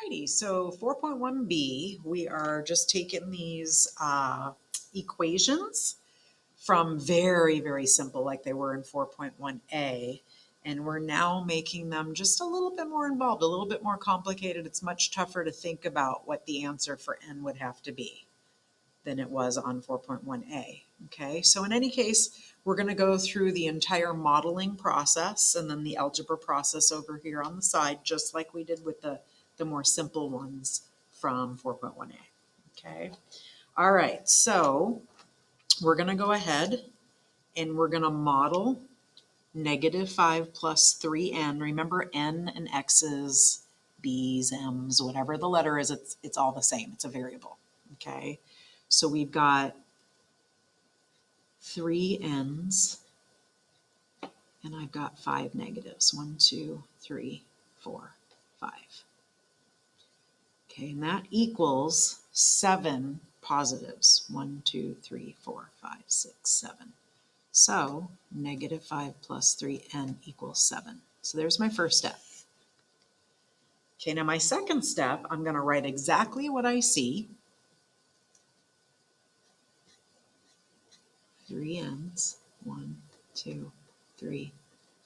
Alrighty, so 4.1b, we are just taking these equations from very, very simple like they were in 4.1a, and we're now making them just a little bit more involved, a little bit more complicated. It's much tougher to think about what the answer for n would have to be than it was on 4.1a. Okay, so in any case, we're going to go through the entire modeling process and then the algebra process over here on the side, just like we did with the more simple ones from 4.1a. Okay, all right, so we're going to go ahead and we're going to model negative 5 plus 3n. Remember, n and x's, b's, m's, whatever the letter is, it's all the same. It's a variable. Okay, so we've got 3 n's and I've got 5 negatives. 1, 2, 3, 4, 5. Okay, and that equals 7 positives. 1, 2, 3, 4, 5, 6, 7. So negative 5 plus 3n equals 7. So there's my first step. Okay, now my second step, I'm going to write exactly what I see. 3 n's, 1, 2, 3,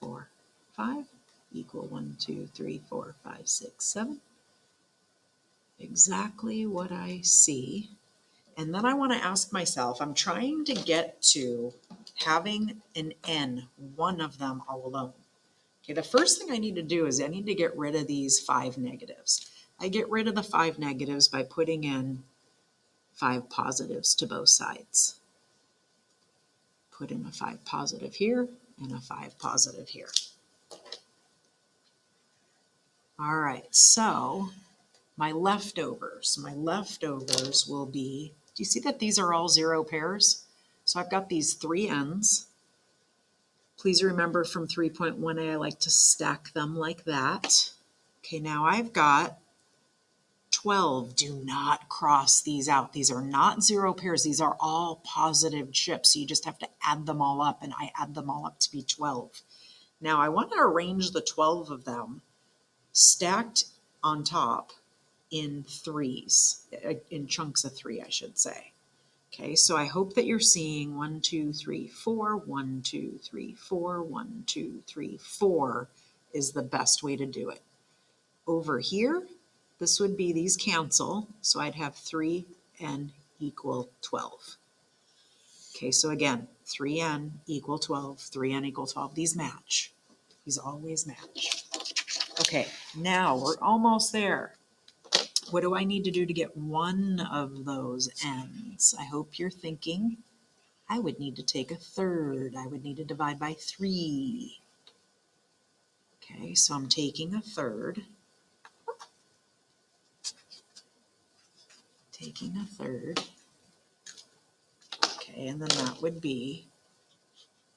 4, 5, equal 1, 2, 3, 4, 5, 6, 7. Exactly what I see. And then I want to ask myself, I'm trying to get to having an n, one of them all alone. Okay, the first thing I need to do is I need to get rid of these 5 negatives. I get rid of the 5 negatives by putting in 5 positives to both sides. Put in a 5 positive here and a 5 positive here. All right, so my leftovers will be, do you see that these are all 0 pairs? So I've got these 3 n's. Please remember from 3.1a, I like to stack them like that. Okay, now I've got 12. Do not cross these out. These are not 0 pairs. These are all positive chips. So you just have to add them all up, and I add them all up to be 12. Now I want to arrange the 12 of them stacked on top in threes, in chunks of 3, I should say. Okay, so I hope that you're seeing 1, 2, 3, 4, 1, 2, 3, 4, 1, 2, 3, 4 is the best way to do it. Over here, this would be these cancel, so I'd have 3n equal 12. Okay, so again, 3n equal 12, 3n equal 12. These match. These always match. Okay, now we're almost there. What do I need to do to get one of those n's? I hope you're thinking, I would need to take a third. I would need to divide by 3. Okay, so I'm taking a third. Taking a third. Okay, and then that would be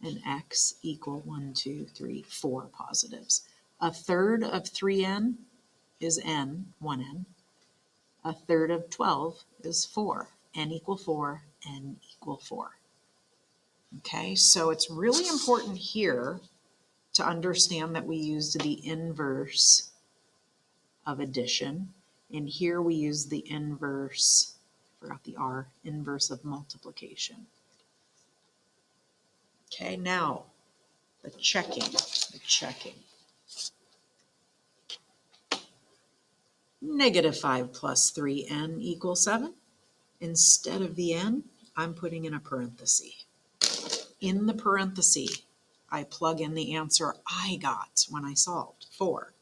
an x equal 1, 2, 3, 4 positives. A third of 3n is n, 1n. A third of 12 is 4. N equal 4, n equal 4. Okay, so it's really important here to understand that we used the inverse of addition. And here we use the inverse, forgot the R, inverse of multiplication. Okay, now the checking. Negative 5 plus 3n equals 7. Instead of the n, I'm putting in a parenthesis. In the parenthesis, I plug in the answer I got when I solved, 4.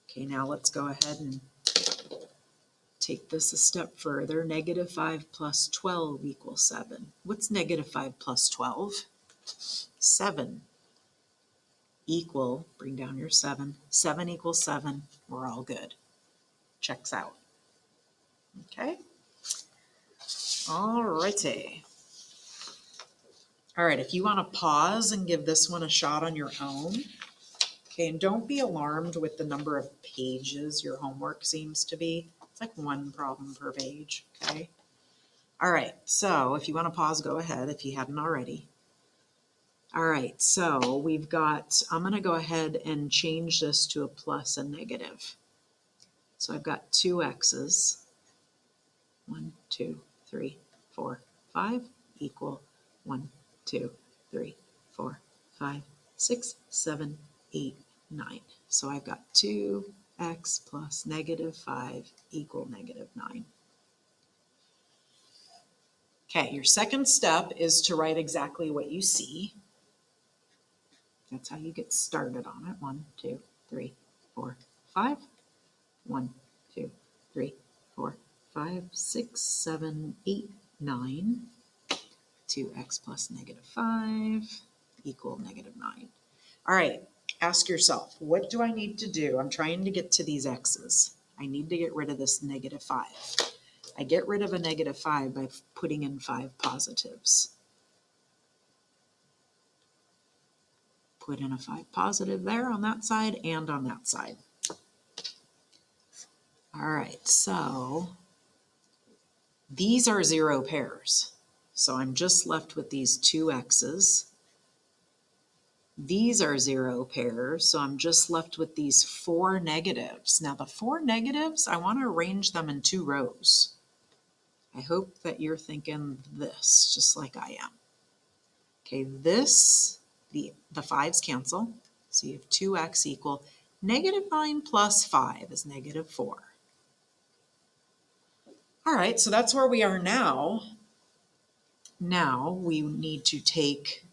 Okay, now let's go ahead and take this a step further. Negative 5 plus 12 equals 7. What's negative 5 plus 12? 7 equal, bring down your 7. 7 equals 7. We're all good. Checks out. Okay. All righty. All right, if you want to pause and give this one a shot on your own, okay, and don't be alarmed with the number of pages your homework seems to be. It's like 1 problem per page, okay? All right, so if you want to pause, go ahead if you hadn't already. All right, so we've got, I'm going to go ahead and change this to a plus and negative. So I've got two x's. 1, 2, 3, 4, 5 equal 1, 2, 3, 4, 5, 6, 7, 8, 9. So I've got 2x plus negative 5 equal negative 9. Okay, your second step is to write exactly what you see. That's how you get started on it. 1, 2, 3, 4, 5. 1, 2, 3, 4, 5, 6, 7, 8, 9. 2x plus negative 5 equal negative 9. All right, ask yourself, what do I need to do? I'm trying to get to these x's. I need to get rid of this negative 5. I get rid of a negative 5 by putting in 5 positives. Put in a 5 positive there on that side and on that side. All right, so these are 0 pairs. So I'm just left with these two x's. These are 0 pairs, so I'm just left with these 4 negatives. Now the 4 negatives, I want to arrange them in 2 rows. I hope that you're thinking this, just like I am. Okay, this, the 5's cancel, so you have 2x equal negative 9 plus 5 is negative 4. All right, so that's where we are now. Now we need to take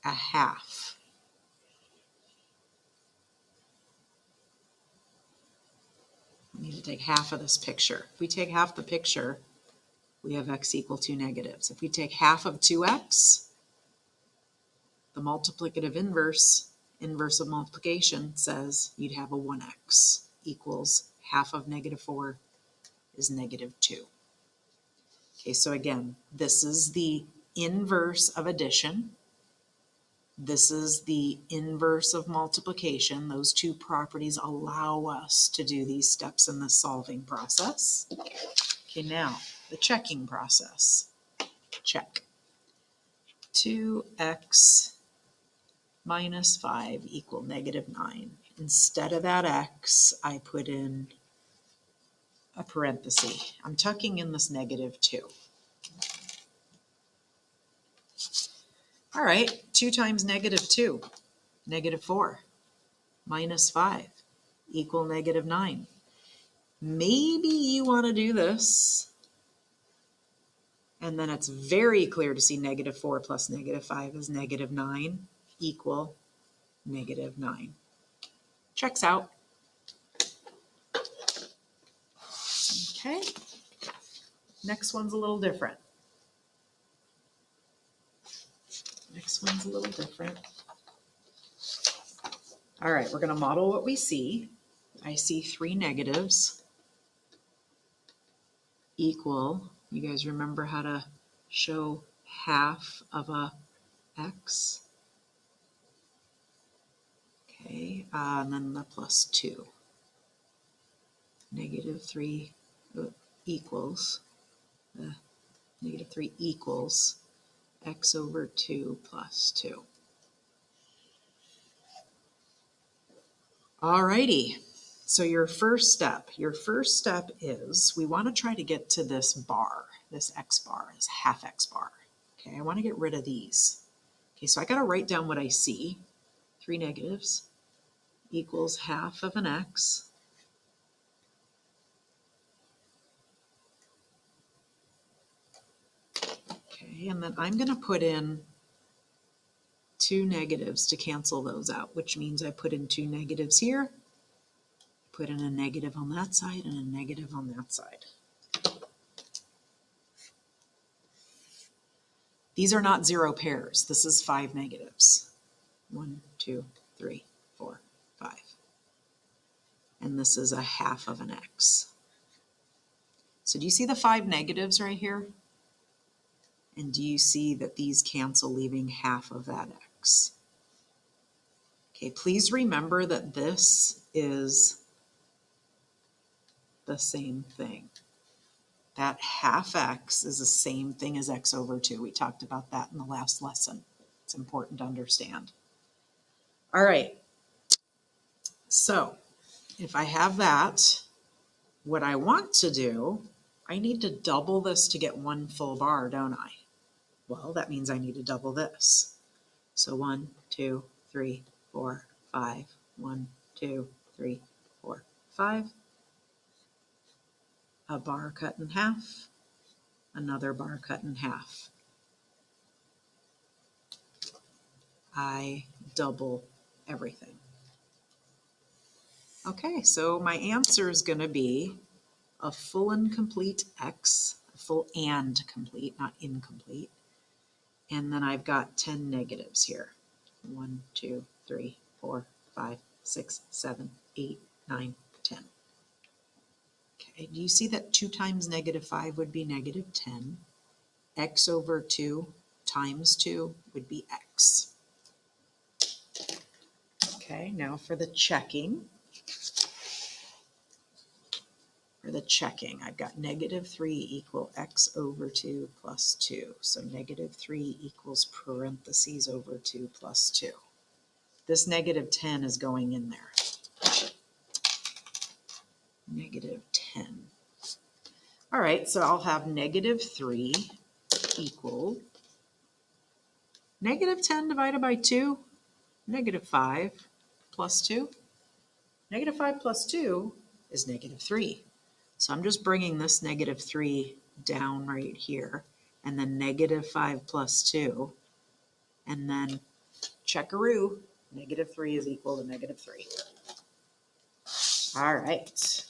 a half. We need to take half of this picture. If we take half the picture, we have x equal 2 negatives. If we take half of 2x, the multiplicative inverse of multiplication says you'd have a 1x equals half of negative 4 is negative 2. Okay, so again, this is the inverse of addition. This is the inverse of multiplication. Those two properties allow us to do these steps in the solving process. Okay, now the checking process. Check. 2x minus 5 equal negative 9. Instead of that x, I put in a parenthesis. I'm tucking in this negative 2. All right, 2 times negative 2, negative 4, minus 5 equal negative 9. Maybe you want to do this, and then it's very clear to see negative 4 plus negative 5 is negative 9 equal negative 9. Checks out. Okay, next one's a little different. Next one's a little different. All right, we're going to model what we see. I see 3 negatives equal, you guys remember how to show half of a x? Okay, and then the plus 2. Negative 3 equals, negative 3 equals x over 2 plus 2. All righty, so your first step is we want to try to get to this bar, this x bar is half x bar. Okay, I want to get rid of these. Okay, so I got to write down what I see. 3 negatives equals half of an x. Okay, and then I'm going to put in 2 negatives to cancel those out, which means I put in 2 negatives here, put in a negative on that side and a negative on that side. These are not 0 pairs. This is 5 negatives. 1, 2, 3, 4, 5. And this is a half of an x. So do you see the 5 negatives right here? And do you see that these cancel, leaving half of that x? Okay, please remember that this is the same thing. That half x is the same thing as x over 2. We talked about that in the last lesson. It's important to understand. All right, so if I have that, what I want to do, I need to double this to get one full bar, don't I? Well, that means I need to double this. So 1, 2, 3, 4, 5. 1, 2, 3, 4, 5. A bar cut in half, another bar cut in half. I double everything. Okay, so my answer is going to be a full and complete X, a full and complete, not incomplete. And then I've got 10 negatives here. 1, 2, 3, 4, 5, 6, 7, 8, 9, 10. Okay, do you see that 2 times -5 would be -10? X over 2 times 2 would be X. Okay, now for the checking. For the checking, I've got -3 equal X over 2 plus 2. So -3 equals parentheses over 2 plus 2. This -10 is going in there. -10. All right, so I'll have -3 equal -10 divided by 2, -5 plus 2. -5 plus 2 is -3. So I'm just bringing this -3 down right here, and then -5 plus 2, and then checkaroo, -3 is equal to -3. All right,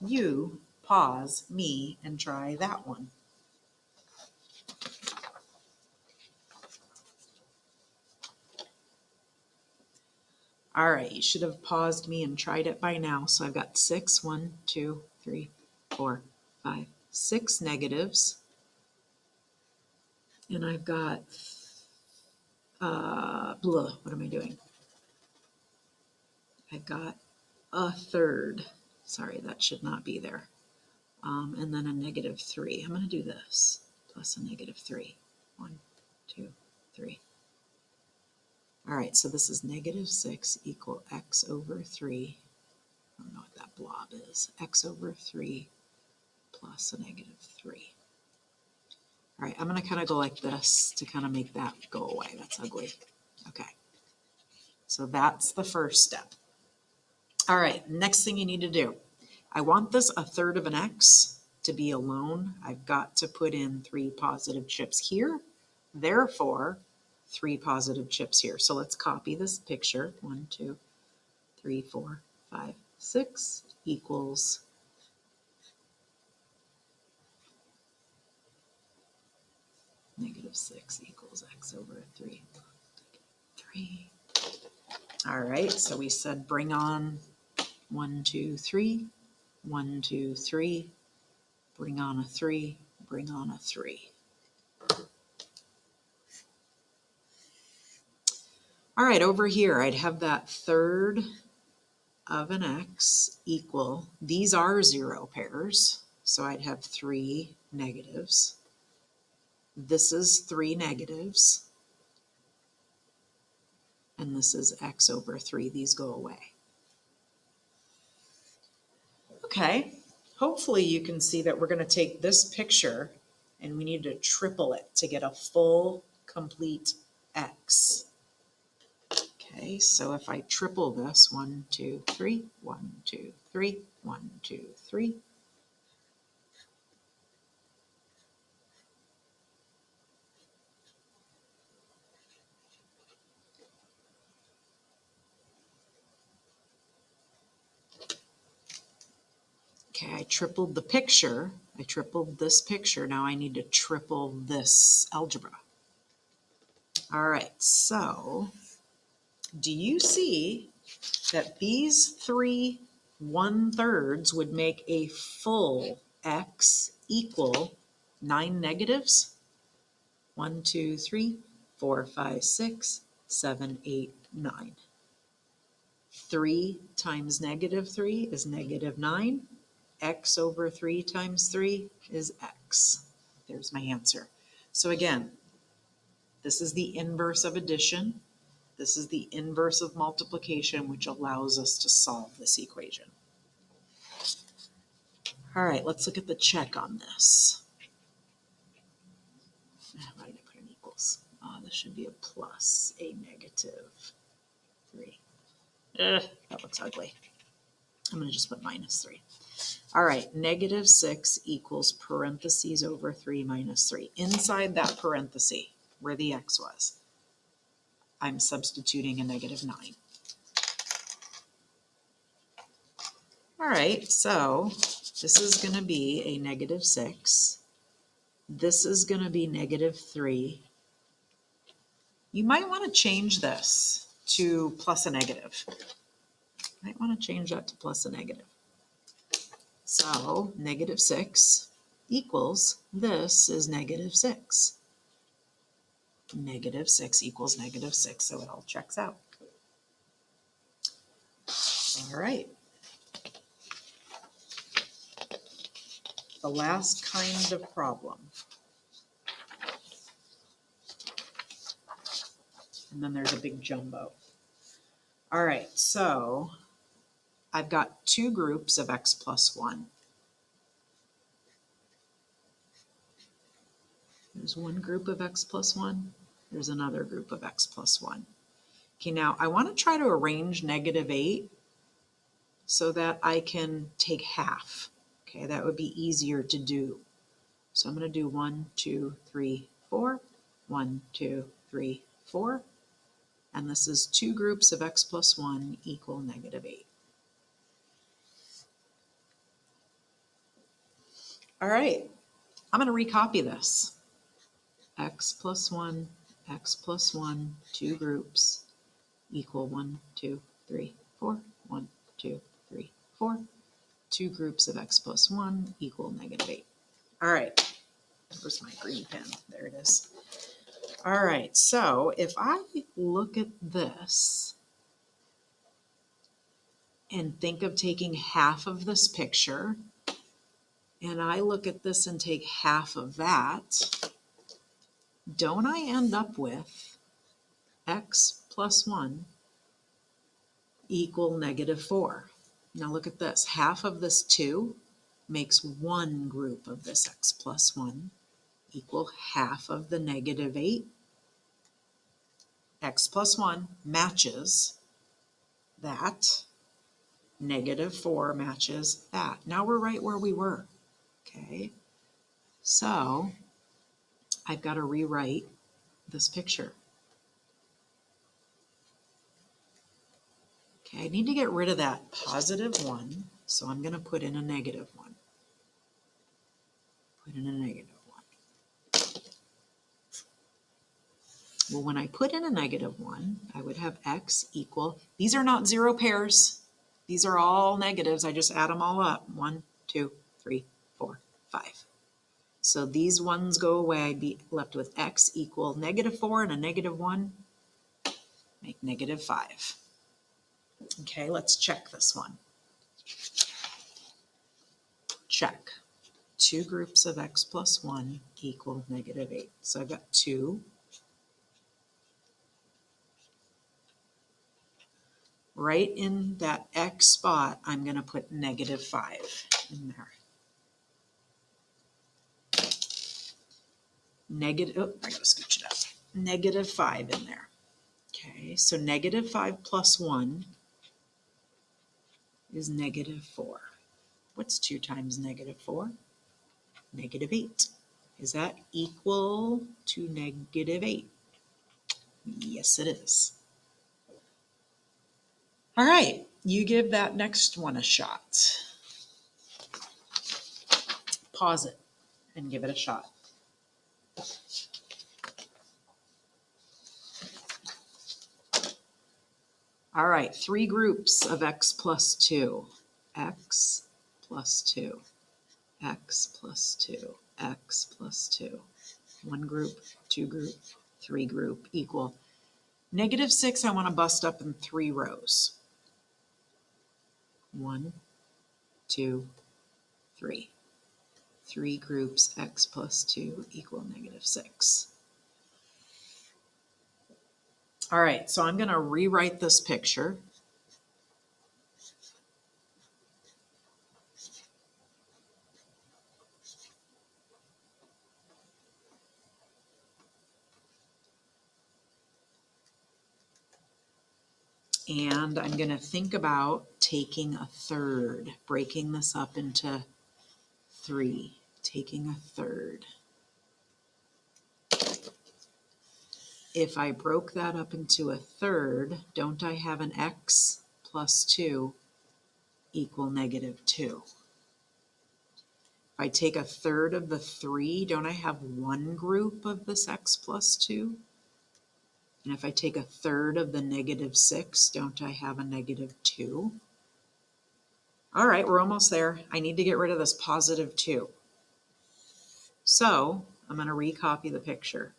you pause me and try that one. All right, you should have paused me and tried it by now. So I've got 6, 1, 2, 3, 4, 5, 6 negatives. And I've got, what am I doing? I've got a third. Sorry, that should not be there. And then a -3. I'm going to do this, plus a -3. 1, 2, 3. All right, so this is -6 equal X over 3. I don't know what that blob is. X over 3 plus a -3. All right, I'm going to kind of go like this to kind of make that go away. That's ugly. Okay, so that's the first step. All right, next thing you need to do. I want this a third of an X to be alone. I've got to put in 3 positive chips here. Therefore, 3 positive chips here. So let's copy this picture. 1, 2, 3, 4, 5, 6 equals -6 equals X over 3. 3. All right, so we said bring on 1, 2, 3, 1, 2, 3, bring on a 3, bring on a 3. All right, over here, I'd have that third of an X equal, these are 0 pairs, so I'd have 3 negatives. This is 3 negatives. And this is X over 3. These go away. Okay, hopefully you can see that we're going to take this picture and we need to triple it to get a full, complete X. Okay, so if I triple this, 1, 2, 3, 1, 2, 3, 1, 2, 3. Okay, I tripled the picture. I tripled this picture. Now I need to triple this algebra. All right, so do you see that these 3 1/3s would make a full X equal 9 negatives? 1, 2, 3, 4, 5, 6, 7, 8, 9. 3 times -3 is -9. X over 3 times 3 is X. There's my answer. So again, this is the inverse of addition. This is the inverse of multiplication, which allows us to solve this equation. All right, let's look at the check on this. Why did I put an equals? This should be a plus, a negative 3. That looks ugly. I'm going to just put minus 3. All right, negative 6 equals parentheses over 3 minus 3. Inside that parenthesis, where the x was, I'm substituting a negative 9. All right, so this is going to be a negative 6. This is going to be negative 3. You might want to change this to plus a negative. Might want to change that to plus a negative. So negative 6 equals, this is negative 6. Negative 6 equals negative 6, so it all checks out. All right. The last kind of problem. And then there's a big jumbo. All right, so I've got two groups of x plus 1. There's one group of x plus 1. There's another group of x plus 1. Okay, now I want to try to arrange negative 8 so that I can take half. Okay, that would be easier to do. So I'm going to do 1, 2, 3, 4. 1, 2, 3, 4. And this is two groups of x plus 1 equal negative 8. All right, I'm going to recopy this. X plus 1, two groups equal 1, 2, 3, 4. 1, 2, 3, 4. Two groups of x plus 1 equal negative 8. All right, where's my green pen? There it is. All right, so if I look at this and think of taking half of this picture, and I look at this and take half of that, don't I end up with x plus 1 equal negative 4? Now look at this. Half of this 2 makes one group of this x plus 1 equal half of the negative 8. X plus 1 matches that. Negative 4 matches that. Now we're right where we were. Okay, so I've got to rewrite this picture. Okay, I need to get rid of that positive 1, so I'm going to put in a negative 1. Put in a negative 1. Well, when I put in a negative 1, I would have x equal, these are not zero pairs. These are all negatives. I just add them all up. 1, 2, 3, 4, 5. So these ones go away. I'd be left with x equal negative 4 and a negative 1. Make negative 5. Okay, let's check this one. Check. Two groups of x plus 1 equal negative 8. So I've got 2. Right in that x spot, I'm going to put negative 5 in there. Negative, oh, I got to scooch it up. Negative 5 in there. Okay, so negative 5 plus 1 is negative 4. What's 2 times negative 4? Negative 8. Is that equal to negative 8? Yes, it is. All right, you give that next one a shot. Pause it and give it a shot. All right, three groups of x plus 2. X plus 2. X plus 2. X plus 2. One group, two group, three group equal. Negative 6 I want to bust up in 3 rows. 1, 2, 3. 3 groups x plus 2 equal negative 6. All right, so I'm going to rewrite this picture. And I'm going to think about taking a third, breaking this up into 3, taking a third. If I broke that up into a third, don't I have an x plus 2 equal negative 2? If I take a third of the 3, don't I have one group of this x plus 2? And if I take a third of the negative 6, don't I have a negative 2? All right, we're almost there. I need to get rid of this positive 2. So I'm going to recopy the picture.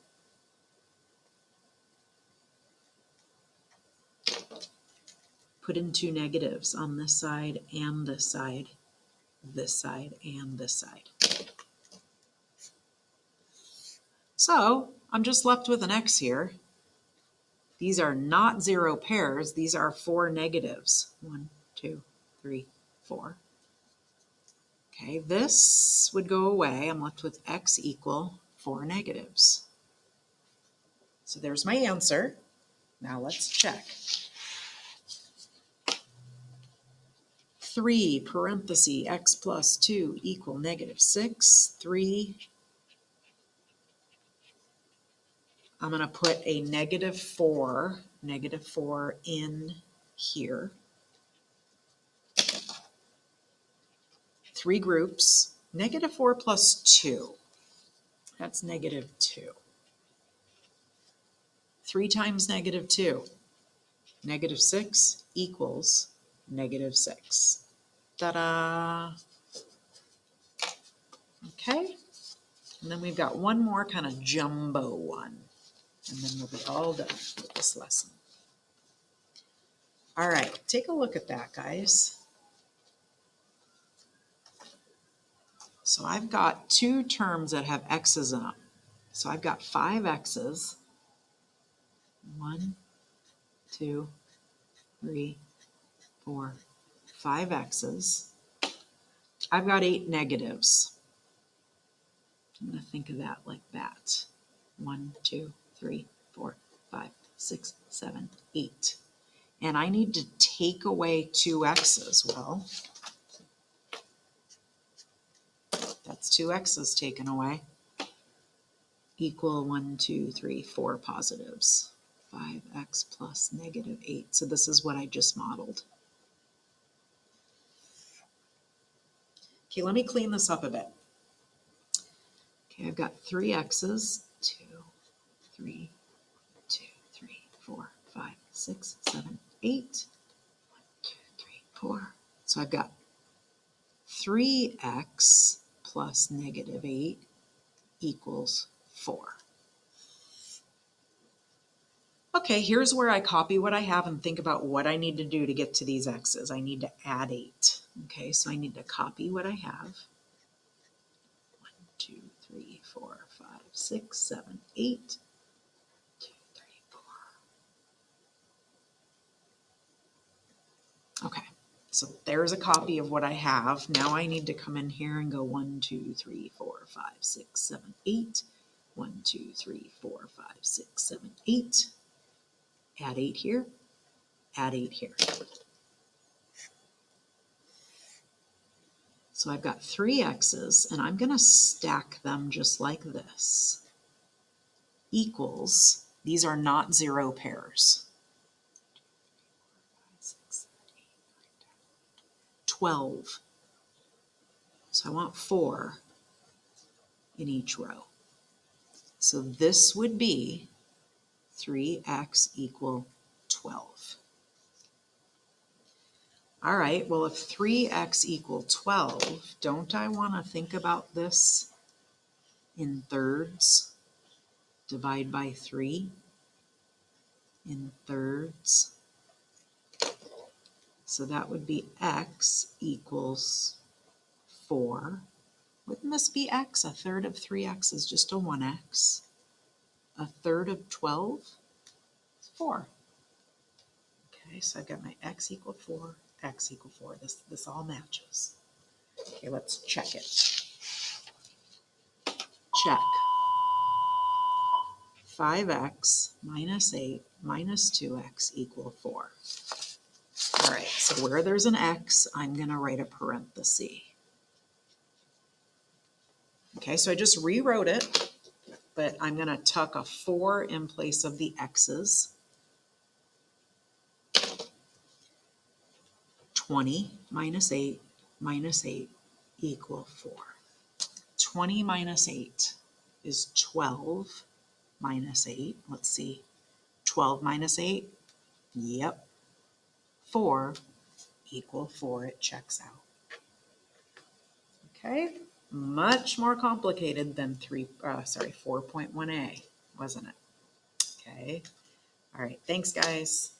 Put in 2 negatives on this side and this side and this side. So I'm just left with an x here. These are not 0 pairs. These are 4 negatives. 1, 2, 3, 4. Okay, this would go away. I'm left with x equal 4 negatives. So there's my answer. Now let's check. 3 parenthesis x plus 2 equal negative 6. 3. I'm going to put a negative 4 in here. 3 groups. Negative 4 plus 2. That's negative 2. 3 times negative 2. Negative 6 equals negative 6. Ta-da! Okay. And then we've got one more kind of jumbo one. And then we'll be all done with this lesson. All right, take a look at that, guys. So I've got 2 terms that have x's in them. So I've got 5 x's. 1, 2, 3, 4, 5 x's. I've got 8 negatives. I'm going to think of that like that. 1, 2, 3, 4, 5, 6, 7, 8. And I need to take away 2 x's. Well, that's 2 x's taken away. Equal 1, 2, 3, 4 positives. 5x plus negative 8. So this is what I just modeled. Okay, let me clean this up a bit. Okay, I've got 3 x's. 2, 3, 2, 3, 4, 5, 6, 7, 8. 1, 2, 3, 4. So I've got 3x plus negative 8 equals 4. Okay, here's where I copy what I have and think about what I need to do to get to these x's. I need to add 8. Okay, so I need to copy what I have. 1, 2, 3, 4, 5, 6, 7, 8. 2, 3, 4. Okay, so there's a copy of what I have. Now I need to come in here and go 1, 2, 3, 4, 5, 6, 7, 8. 1, 2, 3, 4, 5, 6, 7, 8. Add 8 here, add 8 here. So I've got 3 x's, and I'm going to stack them just like this. Equals, these are not 0 pairs. 12. So I want 4 in each row. So this would be 3x equal 12. All right, well, if 3x equal 12, don't I want to think about this in thirds? Divide by 3 in thirds. So that would be x equals 4. Wouldn't this be x? A third of 3x is just a 1x. A third of 12, 4. Okay, so I've got my x equal 4, x equal 4. This all matches. Okay, let's check it. Check. 5x minus 8 minus 2x equal 4. All right, so where there's an x, I'm going to write a parenthesis. Okay, so I just rewrote it, but I'm going to tuck a 4 in place of the x's. 20 minus 8 equal 4. 20 minus 8 is 12 minus 8. Let's see. 12 minus 8? Yep. 4 equal 4. It checks out. Okay. Much more complicated than 4.1a, wasn't it? Okay. All right. Thanks, guys.